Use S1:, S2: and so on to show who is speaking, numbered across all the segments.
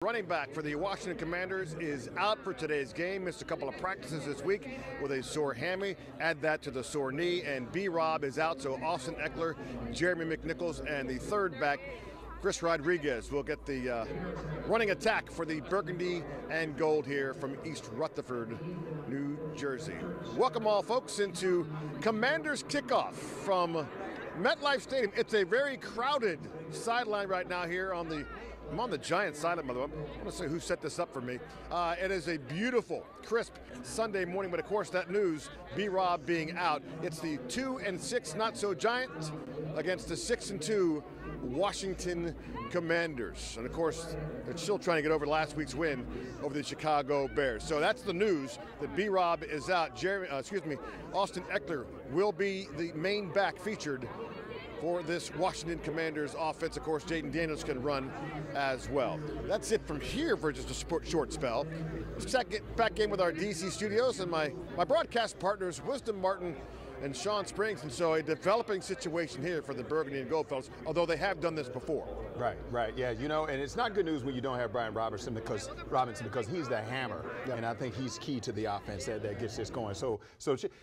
S1: Running back for the Washington Commanders is out for today's game. Missed a couple of practices this week with a sore hammy. Add that to the sore knee, and B-Rob is out, so Austin Ekeler, Jeremy McNichols, and the third back, Chris Rodriguez, will get the running attack for the burgundy and gold here from East Rutherford, New Jersey. Welcome all, folks, into Commanders kickoff from MetLife Stadium. It's a very crowded sideline right now here on the I'm on the Giants sideline, by the way. I want to say who set this up for me. It is a beautiful, crisp Sunday morning, but of course that news, B-Rob being out. It's the 2-6 not-so-Giants against the 6-2 Washington Commanders. And of course, they're still trying to get over last week's win over the Chicago Bears. So that's the news, that B-Rob is out. Austin Ekeler will be the main back featured for this Washington Commanders offense. Of course, Jayden Daniels can run as well. That's it from here for just a short spell. Second back game with our DC studios and my broadcast partners, Wisdom Martin and Sean Springs. And so a developing situation here for the Burgundy and Gold fellas, although they have done this before.
S2: Right, yeah, you know, and it's not good news when you don't have Brian Robinson because he's the hammer, and I think he's key to the offense that gets this going. So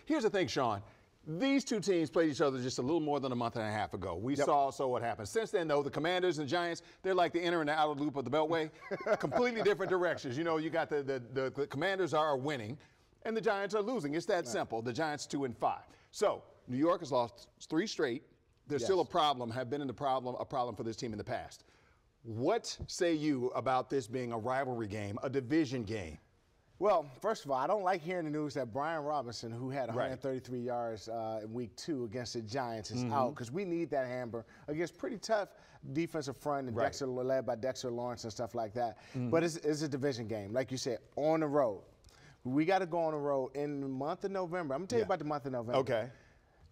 S2: here's the thing, Sean. These two teams played each other just a little more than a month and a half ago. We saw what happened. Since then, though, the Commanders and Giants, they're like the inner and the outer loop of the Beltway. Completely different directions. You know, you got the Commanders are winning, and the Giants are losing. It's that simple. The Giants 2-5. So New York has lost 3 straight. There's still a problem, have been a problem for this team in the past. What say you about this being a rivalry game, a division game?
S3: Well, first of all, I don't like hearing the news that Brian Robinson, who had 133 yards in week 2 against the Giants, is out, because we need that hammer against pretty tough defensive front and Dexter, led by Dexter Lawrence and stuff like that. But it's a division game, like you said, on the road. We got to go on the road in the month of November. I'm going to tell you about the month of November.
S2: Okay.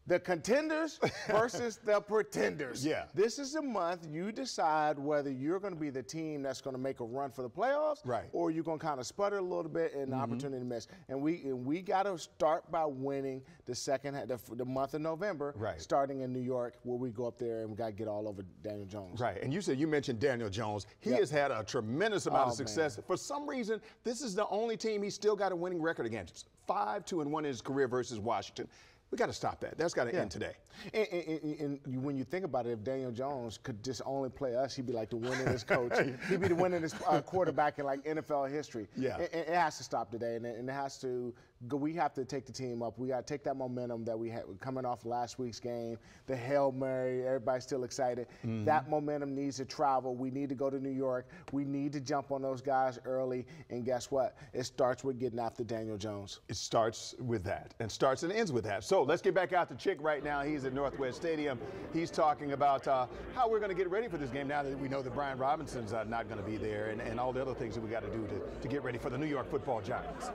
S3: The contenders versus the pretenders.
S2: Yeah.
S3: This is the month you decide whether you're going to be the team that's going to make a run for the playoffs, or you're going to kind of sputter a little bit and the opportunity to miss. And we got to start by winning the month of November, starting in New York, where we go up there and we got to get all over Daniel Jones.
S2: Right. And you mentioned Daniel Jones. He has had a tremendous amount of success. Man. For some reason, this is the only team he's still got a winning record against. 5-2-1 in his career versus Washington. We got to stop that. That's got to end today.
S3: And when you think about it, if Daniel Jones could just only play us, he'd be like the winningest coach. He'd be the winningest quarterback in like NFL history. Yeah. It has to stop today, and it has to go. We have to take the team up. We got to take that momentum that we had coming off last week's game, the Hail Mary, everybody's still excited. That momentum needs to travel. We need to go to New York. We need to jump on those guys early, and guess what? It starts with getting after Daniel Jones.
S2: It starts with that, and starts and ends with that. So let's get back out to Chick right now. He's at Northwest Stadium. He's talking about how we're going to get ready for this game now that we know that Brian Robinson's not going to be there, and all the other things that we got to do to get ready for the New York Football Giants.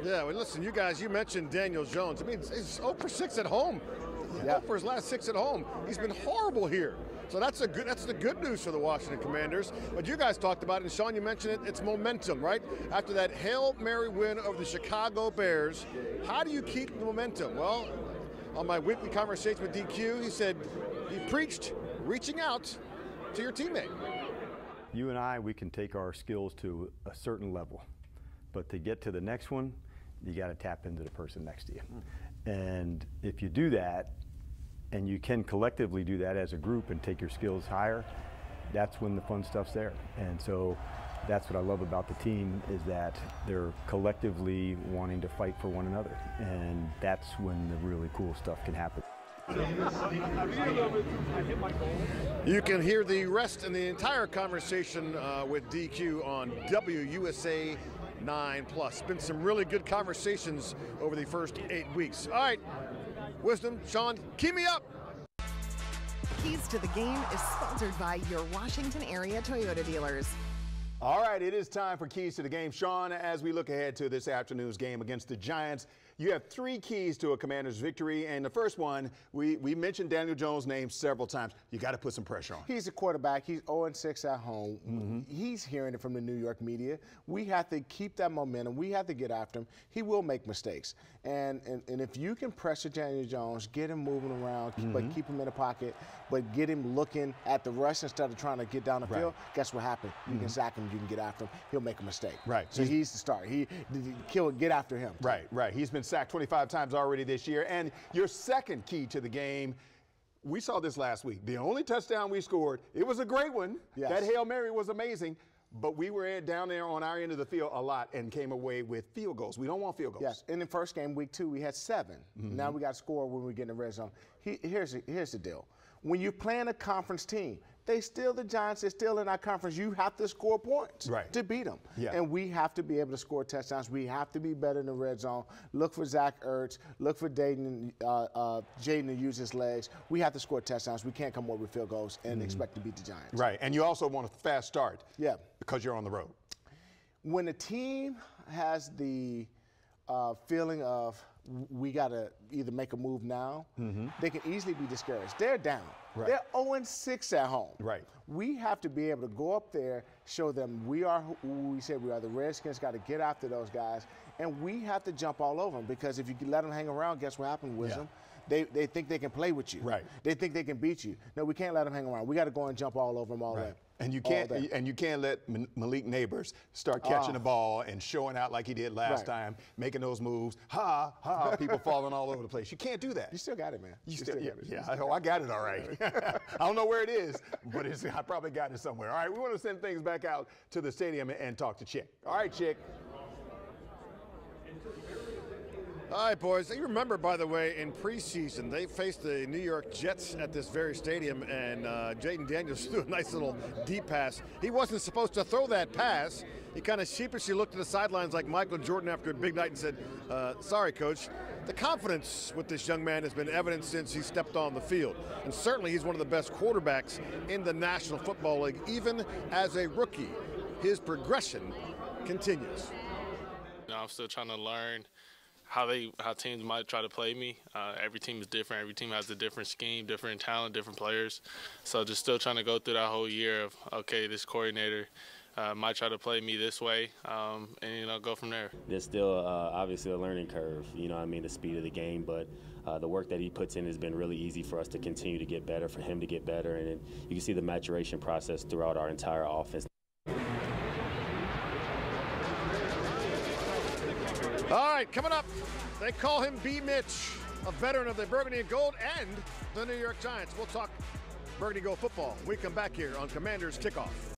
S1: Yeah, well, listen, you guys, you mentioned Daniel Jones. I mean, he's 0 for 6 at home. 0 for his last 6 at home. He's been horrible here. So that's the good news for the Washington Commanders. But you guys talked about it, and Sean, you mentioned it, it's momentum, right? After that Hail Mary win over the Chicago Bears, how do you keep the momentum? Well, on my weekly conversation with DQ, he said he preached reaching out to your teammate.
S4: You and I, we can take our skills to a certain level, but to get to the next one, you got to tap into the person next to you. And if you do that, and you can collectively do that as a group and take your skills higher, that's when the fun stuff's there. And so that's what I love about the team, is that they're collectively wanting to fight for one another. And that's when the really cool stuff can happen.
S1: You can hear the rest and the entire conversation with DQ on WUSA 9+. Been some really good conversations over the first 8 weeks. All right, Wisdom, Sean, key me up.
S5: Keys to the Game is sponsored by your Washington area Toyota dealers.
S2: All right, it is time for Keys to the Game. Sean, as we look ahead to this afternoon's game against the Giants, You have 3 keys to a Commanders victory, and the first one, we mentioned Daniel Jones' name several times. You got to put some pressure on.
S3: He's a quarterback. He's 0-6 at home. He's hearing it from the New York media. We have to keep that momentum. We have to get after him. He will make mistakes. And if you can pressure Daniel Jones, get him moving around, but keep him in the pocket, but get him looking at the rush instead of trying to get down the field, guess what happens? You can sack him, you can get after him. He'll make a mistake.
S2: Right.
S3: So he's the start. Get after him.
S2: Right. He's been sacked 25 times already this year. And your second key to the game, we saw this last week. The only touchdown we scored, it was a great one.
S3: Yes.
S2: That Hail Mary was amazing. But we were down there on our end of the field a lot and came away with field goals. We don't want field goals.
S3: Yes. In the first game, week 2, we had 7. Now we got to score when we get in the red zone. Here's the deal. When you're playing a conference team, the Giants, they're still in our conference. You have to score points to beat them.
S2: Yeah.
S3: And we have to be able to score touchdowns. We have to be better in the red zone. Look for Zach Ertz. Look for Jaden to use his legs. We have to score touchdowns. We can't come up with field goals and expect to beat the Giants.
S2: Right. And you also want a fast start.
S3: Yeah.
S2: Because you're on the road.
S3: When a team has the feeling of we got to either make a move now, they can easily be discouraged. They're down.
S2: Right.
S3: They're 0-6 at home.
S2: Right.
S3: We have to be able to go up there, show them we are who we said we are. The Redskins got to get after those guys, and we have to jump all over them, because if you let them hang around, guess what happens with them? They think they can play with you.
S2: Right.
S3: They think they can beat you. No, we can't let them hang around. We got to go and jump all over them all day.
S2: And you can't let Malik Neighbors start catching the ball and showing out like he did last time, making those moves. People falling all over the place. You can't do that.
S3: You still got it, man.
S2: You still got it. Yeah, I got it all right. I don't know where it is, but I probably got it somewhere. All right, we want to send things back out to the stadium and talk to Chick. All right, Chick.
S1: All right, boys. You remember, by the way, in preseason, they faced the New York Jets at this very stadium, and Jaden Daniels threw a nice little deep pass. He wasn't supposed to throw that pass. He kind of sheepishly looked at the sidelines like Michael Jordan after a big night and said, sorry, Coach. The confidence with this young man has been evident since he stepped on the field. And certainly he's one of the best quarterbacks in the National Football League, even as a rookie. His progression continues.
S6: I'm still trying to learn how teams might try to play me. Every team is different. Every team has a different scheme, different talent, different players. So just still trying to go through that whole year of, okay, this coordinator might try to play me this way, and go from there.
S7: There's still obviously a learning curve, the speed of the game, but the work that he puts in has been really easy for us to continue to get better, for him to get better, and you can see the maturation process throughout our entire offense.
S1: All right, coming up, they call him B. Mitch, a veteran of the Burgundy and Gold and the New York Giants. We'll talk Burgundy Gold football when we come back here on Commanders Kickoff.